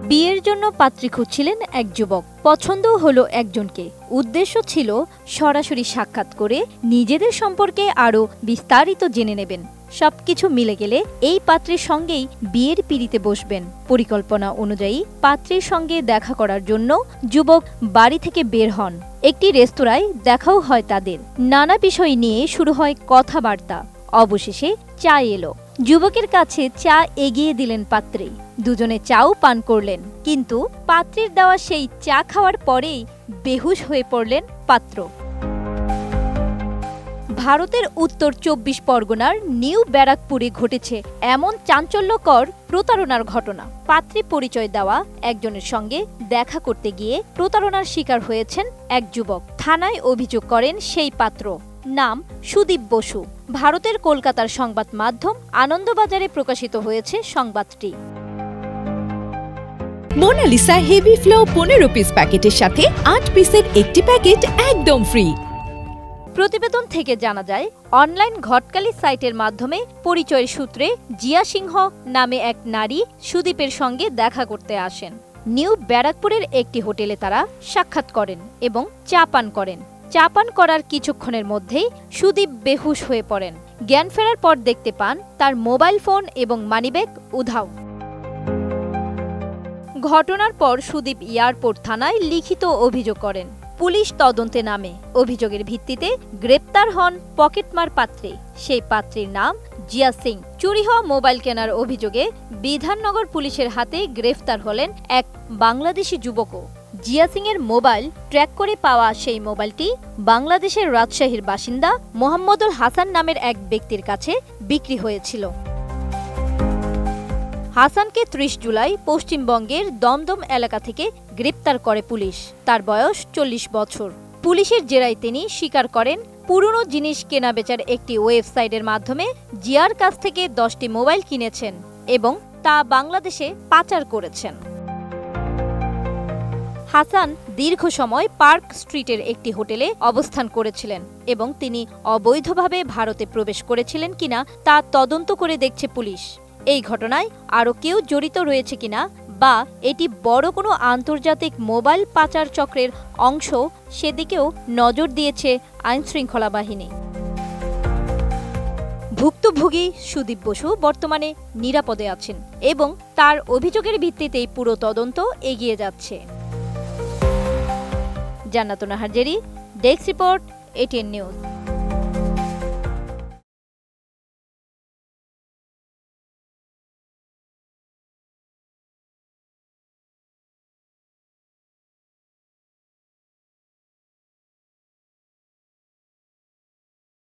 বিয়ের জন্য পাত্রী খুঁজছিলেন এক যুবক। পছন্দ হলো একজনকে। উদ্দেশ্য ছিল সরাসরি সাক্ষাৎ করে নিজেদের সম্পর্কে আরও বিস্তারিত জেনে নেবেন। সবকিছু মিলে গেলে এই পাত্রীর সঙ্গেই বিয়ের পিঁড়িতে বসবেন। পরিকল্পনা অনুযায়ী পাত্রীর সঙ্গে দেখা করার জন্য যুবক বাড়ি থেকে বের হন। একটি রেস্তোরাঁয় দেখাও হয় তাদের। নানা বিষয় নিয়ে শুরু হয় কথাবার্তা। অবশেষে চা এলো। যুবকের কাছে চা এগিয়ে দিলেন পাত্রী। দুজনে চাও পান করলেন, কিন্তু পাত্রীর দেওয়া সেই চা খাওয়ার পরেই বেহুশ হয়ে পড়লেন পাত্র। ভারতের উত্তর ২৪ পরগনার নিউ ব্যারাকপুরে ঘটেছে এমন চাঞ্চল্যকর প্রতারণার ঘটনা। পাত্রী পরিচয় দেওয়া একজনের সঙ্গে দেখা করতে গিয়ে প্রতারণার শিকার হয়েছেন এক যুবক। থানায় অভিযোগ করেন সেই পাত্র। নাম সুদীপ বসু। ভারতের কলকাতার সংবাদ মাধ্যম আনন্দবাজারে প্রকাশিত হয়েছে সংবাদটি। মোনালিসা হেভি ফ্লো ১৫ পিস প্যাকেটের সাথে ৮ পিসের একটি প্যাকেট একদম ফ্রি। প্রতিবেদন থেকে জানা যায়, অনলাইন ঘটকালি সাইটের মাধ্যমে পরিচয়ের সূত্রে জিয়া সিংহ নামে এক নারী সুদীপের সঙ্গে দেখা করতে আসেন। নিউ ব্যারাকপুরের একটি হোটেলে তারা সাক্ষাৎ করেন এবং চা পান করেন। চা পান করার কিছুক্ষণের মধ্যেই সুদীপ বেহুশ হয়ে পড়েন। জ্ঞান ফেরার পর দেখতে পান তার মোবাইল ফোন এবং মানিব্যাগ উধাও। ঘটনার পর সুদীপ এয়ারপোর্ট থানায় লিখিত অভিযোগ করেন। পুলিশ তদন্তে নামে। অভিযোগের ভিত্তিতে গ্রেপ্তার হন পকেটমার পাত্রী। সেই পাত্রীর নাম জিয়া সিং। চুরি হওয়া মোবাইল কেনার অভিযোগে বিধাননগর পুলিশের হাতে গ্রেফতার হলেন এক বাংলাদেশি যুবকও। জিয়া সিং এর মোবাইল ট্র্যাক করে পাওয়া সেই মোবাইলটি বাংলাদেশের রাজশাহীর বাসিন্দা মোহাম্মদুল হাসান নামের এক ব্যক্তির কাছে বিক্রি হয়েছিল। হাসানকে ৩০ জুলাই পশ্চিমবঙ্গের দমদম এলাকা থেকে গ্রেপ্তার করে পুলিশ। তার বয়স ৪০ বছর। পুলিশের জেরায় তিনি স্বীকার করেন, পুরনো জিনিস কেনাবেচার একটি ওয়েবসাইটের মাধ্যমে জিয়ার কাছ থেকে ১০টি মোবাইল কিনেছেন এবং তা বাংলাদেশে পাচার করেছেন। হাসান দীর্ঘ সময় পার্ক স্ট্রিটের একটি হোটেলে অবস্থান করেছিলেন এবং তিনি অবৈধভাবে ভারতে প্রবেশ করেছিলেন কিনা তা তদন্ত করে দেখছে পুলিশ। এই ঘটনায় আরও কেউ জড়িত রয়েছে কিনা বা এটি বড় কোনো আন্তর্জাতিক মোবাইল পাচার চক্রের অংশ, সেদিকেও নজর দিয়েছে আইনশৃঙ্খলা বাহিনী। ভুক্তভোগী সুদীপ বসু বর্তমানে নিরাপদে আছেন এবং তার অভিযোগের ভিত্তিতেই পুরো তদন্ত এগিয়ে যাচ্ছে। জান্নাতুন Nahar Jerry, desk report, ATN news.